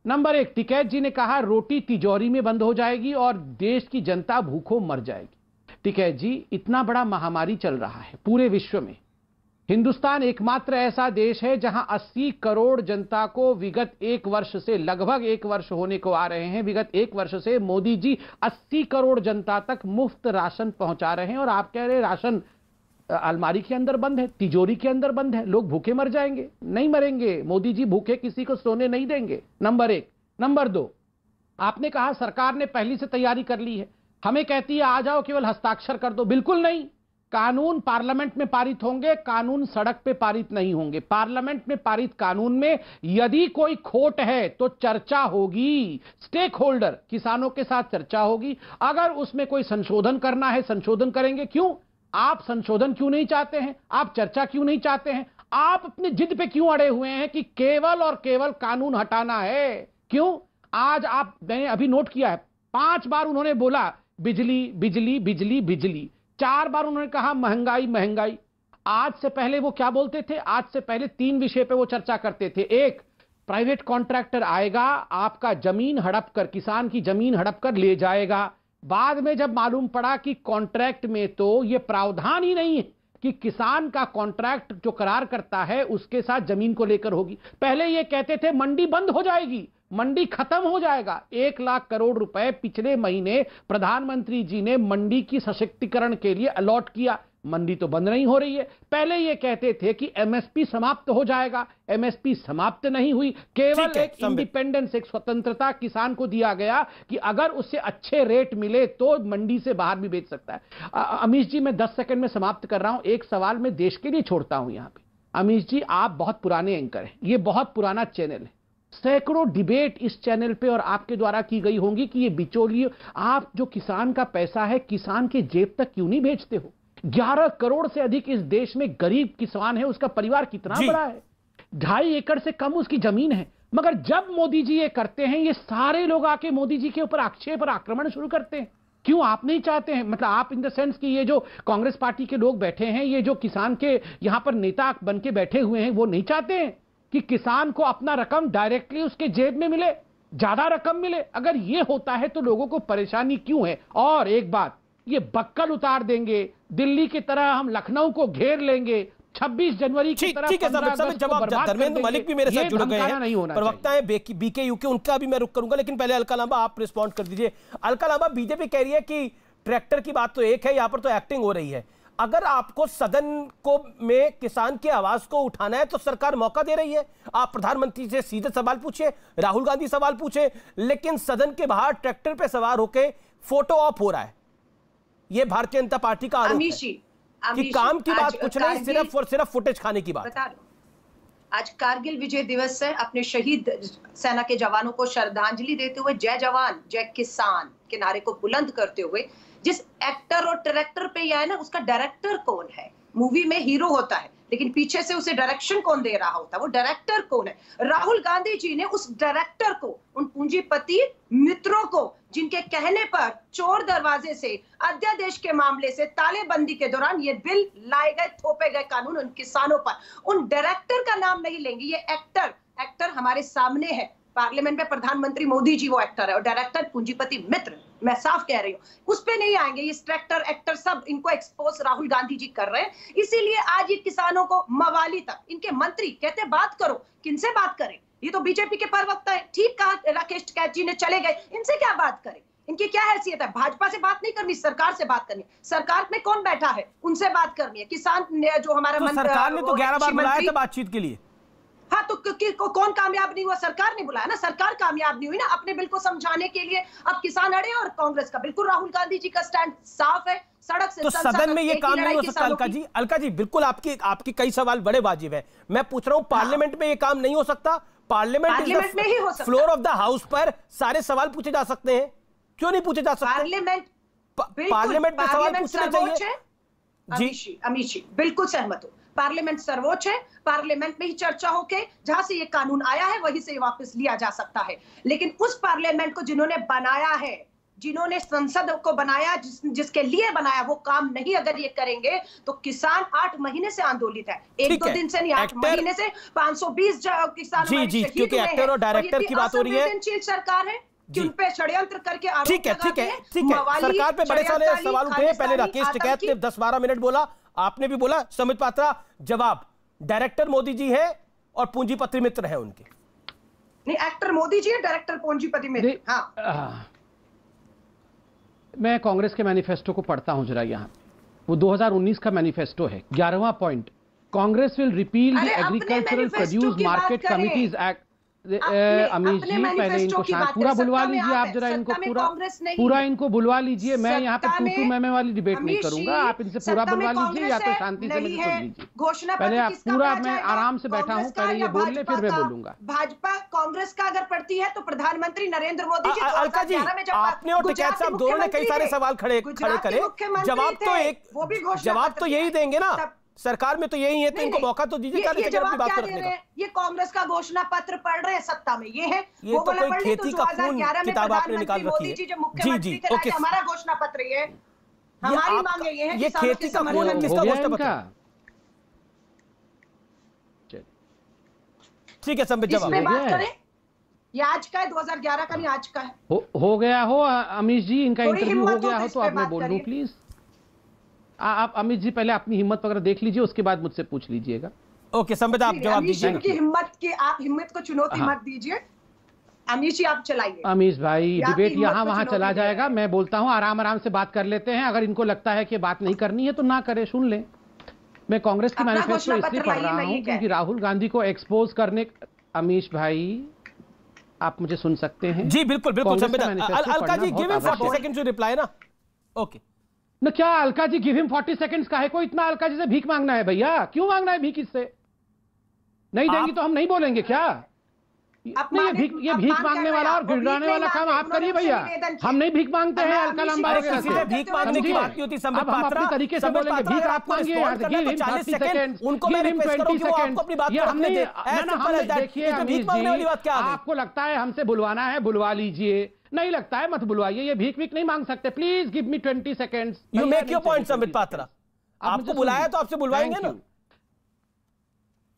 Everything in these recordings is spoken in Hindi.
नंबर एक, टिकैत जी ने कहा रोटी तिजोरी में बंद हो जाएगी और देश की जनता भूखों मर जाएगी। टिकैत जी, इतना बड़ा महामारी चल रहा है पूरे विश्व में, हिंदुस्तान एकमात्र ऐसा देश है जहां 80 करोड़ जनता को विगत एक वर्ष से, लगभग एक वर्ष होने को आ रहे हैं, विगत एक वर्ष से मोदी जी 80 करोड़ जनता तक मुफ्त राशन पहुंचा रहे हैं। और आप कह रहे राशन अलमारी के अंदर बंद है, तिजोरी के अंदर बंद है, लोग भूखे मर जाएंगे। नहीं मरेंगे, मोदी जी भूखे किसी को सोने नहीं देंगे, नंबर एक। नंबर दो, आपने कहा सरकार ने पहले से तैयारी कर ली है, हमें कहती है आ जाओ केवल हस्ताक्षर कर दो। बिल्कुल नहीं, कानून पार्लियामेंट में पारित होंगे, कानून सड़क पे पारित नहीं होंगे। पार्लियामेंट में पारित कानून में यदि कोई खोट है तो चर्चा होगी, स्टेक होल्डर किसानों के साथ चर्चा होगी। अगर उसमें कोई संशोधन करना है, संशोधन करेंगे। क्यों आप संशोधन क्यों नहीं चाहते हैं? आप चर्चा क्यों नहीं चाहते हैं? आप अपनी जिद पे क्यों अड़े हुए हैं कि केवल और केवल कानून हटाना है? क्यों? आज मैंने अभी नोट किया है, 5 बार उन्होंने बोला बिजली बिजली बिजली बिजली, 4 बार उन्होंने कहा महंगाई महंगाई। आज से पहले वो क्या बोलते थे? आज से पहले 3 विषय पे वो चर्चा करते थे। एक, प्राइवेट कॉन्ट्रैक्टर आएगा, आपका जमीन हड़प कर, किसान की जमीन हड़प कर ले जाएगा। बाद में जब मालूम पड़ा कि कॉन्ट्रैक्ट में तो ये प्रावधान ही नहीं है कि किसान का कॉन्ट्रैक्ट जो करार करता है उसके साथ जमीन को लेकर होगी। पहले ये कहते थे मंडी बंद हो जाएगी, मंडी खत्म हो जाएगा। 1 लाख करोड़ रुपए पिछले महीने प्रधानमंत्री जी ने मंडी की सशक्तिकरण के लिए अलॉट किया। मंडी तो बंद नहीं हो रही है। पहले ये कहते थे कि एमएसपी समाप्त हो जाएगा, एमएसपी समाप्त नहीं हुई। केवल एक इंडिपेंडेंस, एक स्वतंत्रता किसान को दिया गया कि अगर उससे अच्छे रेट मिले तो मंडी से बाहर भी बेच सकता है। अमीश जी, मैं 10 सेकंड में समाप्त कर रहा हूं। एक सवाल मैं देश के लिए छोड़ता हूं यहां पे। अमीश जी, आप बहुत पुराने एंकर हैं, ये बहुत पुराना चैनल है, सैकड़ों डिबेट इस चैनल पे और आपके द्वारा की गई होंगी कि ये बिचौलिए, आप जो किसान का पैसा है किसान के जेब तक क्यों नहीं भेजते हो? 11 करोड़ से अधिक इस देश में गरीब किसान है, उसका परिवार कितना बड़ा है, 2.5 एकड़ से कम उसकी जमीन है। मगर जब मोदी जी ये करते हैं, ये सारे लोग आके मोदी जी के ऊपर आक्षेप और आक्रमण शुरू करते हैं। क्यों आप नहीं चाहते हैं? मतलब आप इन द सेंस कि ये जो कांग्रेस पार्टी के लोग बैठे हैं, ये जो किसान के यहां पर नेता बन के बैठे हुए हैं, वो नहीं चाहते हैं कि किसान को अपना रकम डायरेक्टली उसके जेब में मिले, ज्यादा रकम मिले? अगर ये होता है तो लोगों को परेशानी क्यों है? और एक बात, ये बक्कल उतार देंगे, दिल्ली की तरह हम लखनऊ को घेर लेंगे, 26 जनवरी की तरह जवाब। धर्मेंद्र मलिक भी मेरे साथ जुड़ गए हैं, प्रवक्ता है बीकेयू के, उनका भी मैं रुख करूंगा, लेकिन पहले अलका लांबा आप रिस्पॉन्ड कर दीजिए। अलका लांबा, बीजेपी कह रही है कि ट्रैक्टर की बात तो एक है, यहां पर तो एक्टिंग हो रही है। अगर आपको सदन को में किसान की आवाज को उठाना है तो सरकार मौका दे रही है। आप प्रधानमंत्री से सीधे सवाल पूछिए, राहुल गांधी सवाल पूछे, लेकिन सदन के बाहर ट्रैक्टर पे सवार होकर फोटो ऑप हो रहा है। यह भारतीय जनता पार्टी का आरोप है कि काम की बात कुछ नहीं, सिर्फ और सिर्फ फुटेज खाने की बात। आज कारगिल विजय दिवस है। अपने शहीद सेना के जवानों को श्रद्धांजलि देते हुए जय जवान जय किसान के नारे को बुलंद करते हुए, जिस एक्टर और डायरेक्टर पे यह है ना, उसका डायरेक्टर कौन है? मूवी में हीरो होता है, लेकिन पीछे से उसे डायरेक्शन कौन दे रहा होता है? वो डायरेक्टर कौन है? राहुल गांधी जी ने उस डायरेक्टर को, उन पूंजीपति मित्रों को, जिनके कहने पर चोर दरवाजे से अध्यादेश के मामले से तालेबंदी के दौरान ये बिल लाए गए, थोपे गए कानून उन किसानों पर, उन डायरेक्टर का नाम नहीं लेंगे। ये एक्टर हमारे सामने है। पार्लियामेंट में प्रधानमंत्री मोदी जी वो एक्टर है और डायरेक्टर पूंजीपति मित्र, मैं साफ कह रही हूँ, उस पे नहीं आएंगे। ये डायरेक्टर एक्टर सब इनको एक्सपोज राहुल गांधी जी कर रहे हैं। इसीलिए आज ये किसानों को मवाली तक इनके मंत्री कहते बात करो, किनसे बात करें? ये तो बीजेपी के प्रवक्ता है। ठीक कहा राकेश टिकैत जी ने, चले गए, इनसे क्या बात करें? इनकी क्या हैसियत है? भाजपा से बात नहीं करनी, सरकार से बात करनी। सरकार में कौन बैठा है, उनसे बात करनी है। किसान ने जो हमारा सरकार ने तो 11 बार बुलाया था बातचीत के लिए। हाँ, तो कौन कामयाब नहीं हुआ? सरकार ने बुलाया ना, सरकार कामयाब नहीं हुई ना अपने बिल को समझाने के लिए। अब किसान अड़े और कांग्रेस का बिल्कुल, राहुल गांधी जी का स्टैंड साफ है। सड़क से तो सदन में ये काम नहीं हो सकता। अलका जी बिल्कुल आपकी कई सवाल बड़े वाजिब है। मैं पूछ रहा हूं, पार्लियामेंट में ये काम नहीं हो सकता? पार्लियामेंट में ही हो सकता। फ्लोर ऑफ द हाउस पर सारे सवाल पूछे जा सकते हैं, क्यों नहीं पूछे जा सकते? पार्लियामेंट में सवाल पूछने चाहिए। अमीश जी बिल्कुल सहमत हूं। पार्लियामेंट सर्वोच्च है, पार्लियामेंट में ही चर्चा होके जहां से ये कानून आया है वहीं से वापस लिया जा सकता है। लेकिन उस पार्लियामेंट को जिन्होंने बनाया है, जिन्होंने संसद को बनाया, जिसके लिए बनाया, वो काम नहीं अगर ये करेंगे तो किसान 8 महीने से आंदोलित है। एक दो दिन से नहीं, 8 महीने से 520 किसान क्योंकि एक्टर और डायरेक्टर की बात हो रही है। सरकार है कि उन पे षड्यंत्र करके आरोप ठीक है सरकार पे बड़े सारे सवाल उठे। पहले राकेश टिकैत ने 10-12 मिनट बोला, आपने भी बोला। संबित पात्रा, जवाब, डायरेक्टर मोदी जी है और पूंजीपति मित्र है उनके। नहीं, एक्टर मोदी जी है, डायरेक्टर पूंजीपति मित्र। हाँ, मैं कांग्रेस के मैनिफेस्टो को पढ़ता हूं जरा। यहाँ वो 2019 का मैनिफेस्टो है, 11वां point, Congress will repeal the agricultural produce market committees act. Amish ji, पहले इनको शांत, पूरा बुलवा लीजिए आप जरा, इनको पूरा इनको बुलवा लीजिए। मैं यहाँ पे तू मैं वाली डिबेट नहीं करूंगा, आप इनसे पूरा बुलवा लीजिए या तो शांति से मुझे सुन लीजिए। पहले आप पूरा, मैं आराम से बैठा हूँ, पहले ये बोल ले फिर मैं बोलूंगा। भाजपा कांग्रेस का अगर पड़ती है तो प्रधानमंत्री नरेंद्र मोदी जी। अलका जी, आपने और टिकैत साहब दोनों ने कई सारे सवाल खड़े करे, जवाब तो यही देंगे ना। सरकार में तो यही है, तो इनको मौका तो दीजिए अपनी बात करने का। ये कांग्रेस का घोषणा पत्र पढ़ रहे हैं, सत्ता में ये है। ये तो कोई खेती का खून किताब आपने निकाल रखी है। जी, ओके, हमारा घोषणा पत्र ये है, हमारी मांगे ये है। ये खेती का खून है, किसका घोषणा पत्र? ठीक है, संबित जवाब बात करें। ये आज का है, 2011 का नहीं, आज का है। हो गया हो अमीश जी, इनका इंटरव्यू हो गया हो तो अब मैं बोल दूं प्लीज। आप अमित जी पहले अपनी हिम्मत वगैरह देख लीजिए, उसके बाद मुझसे पूछ लीजिएगा। ओके संबित, आप जवाब दीजिए। आप हिम्मत को चुनौती मत दीजिए। अमीश जी आप चलाइए। अमीश भाई, डिबेट यहाँ वहां चला जाएगा। मैं बोलता हूँ आराम से बात कर लेते हैं। अगर इनको लगता है कि बात नहीं करनी है तो ना करे, सुन लें। मैं कांग्रेस की मैनिफेस्टो इसलिए पढ़ रहा हूँ क्योंकि राहुल गांधी को एक्सपोज करने। अमीश भाई, आप मुझे सुन सकते हैं? जी बिल्कुल बिल्कुल। Alka ji, give him 40 seconds to reply ना। ओके न, क्या Alka ji give him 40 seconds का है? कोई इतना अलका जी से भीख मांगना है भैया? क्यों मांगना है भीख? इससे नहीं देंगी तो हम नहीं बोलेंगे क्या? ये भीख मांगने वाला और गिड़ाने वाला काम आप करिए भैया। हम नहीं भीख मांगते हैं अलका लंबा वगैरह से। भीख मांगने की बात नहीं होती। अब हम अपने तरीके से बोलेंगे, भीख आप मांगिए यहाँ से, गिव हिम 40 सेकंड, उनको मैं रिक्वेस्ट करूं कि वो आपको अपनी बात को रखने दे। देखिए अमीश जी, आपको लगता है हमसे बुलवाना है, बुलवा लीजिए। नहीं लगता है मत बुलवाइए। ये भीख नहीं मांग सकते। Please give me 20 seconds. You make your point Sambit Patra. आपको बुलाया तो आपसे बुलवाएंगे ना।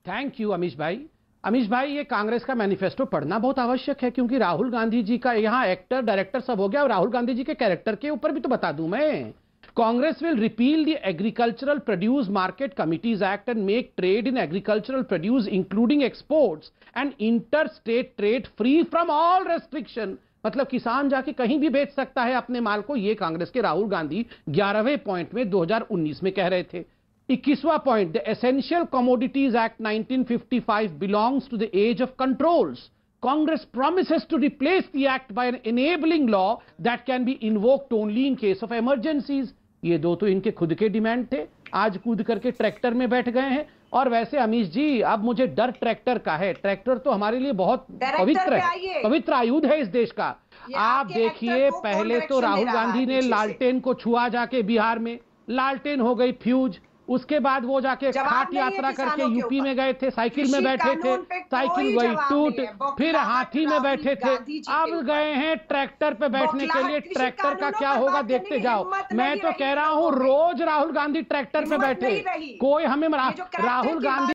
थैंक यू अमीश भाई। अमीश भाई, ये कांग्रेस का मैनिफेस्टो पढ़ना बहुत आवश्यक है क्योंकि राहुल गांधी जी का यहाँ एक्टर डायरेक्टर सब हो गया। और राहुल गांधी जी के कैरेक्टर के ऊपर भी तो बता दूं मैं। Congress will repeal the agricultural produce market committees act and make trade in agricultural produce including exports and inter state trade free from all restriction. मतलब किसान जाके कहीं भी बेच सकता है अपने माल को। ये कांग्रेस के राहुल गांधी 11वें पॉइंट में 2019 में कह रहे थे। 21वां point, the essential commodities act 1955 belongs to the age of controls. Congress promises to replace the act by an enabling law that can be invoked only in case of emergencies। ये दो तो इनके खुद के डिमांड थे। आज कूद करके ट्रैक्टर में बैठ गए हैं। और वैसे अमीश जी, अब मुझे डर ट्रैक्टर का है। ट्रैक्टर तो हमारे लिए बहुत पवित्र है, पवित्र आयुध है इस देश का। आप देखिए, पहले तो राहुल गांधी ने लालटेन को छुआ जाके बिहार में, लालटेन हो गई फ्यूज। उसके बाद वो जाके खाट यात्रा करके यूपी में गए थे, साइकिल में बैठे थे, साइकिल वही टूट, फिर हाथी में बैठे थे, अब गए हैं ट्रैक्टर पे बैठने के लिए। ट्रैक्टर का क्या होगा देखते जाओ। मैं तो कह रहा हूं रोज राहुल गांधी ट्रैक्टर पे बैठे। कोई हमें राहुल गांधी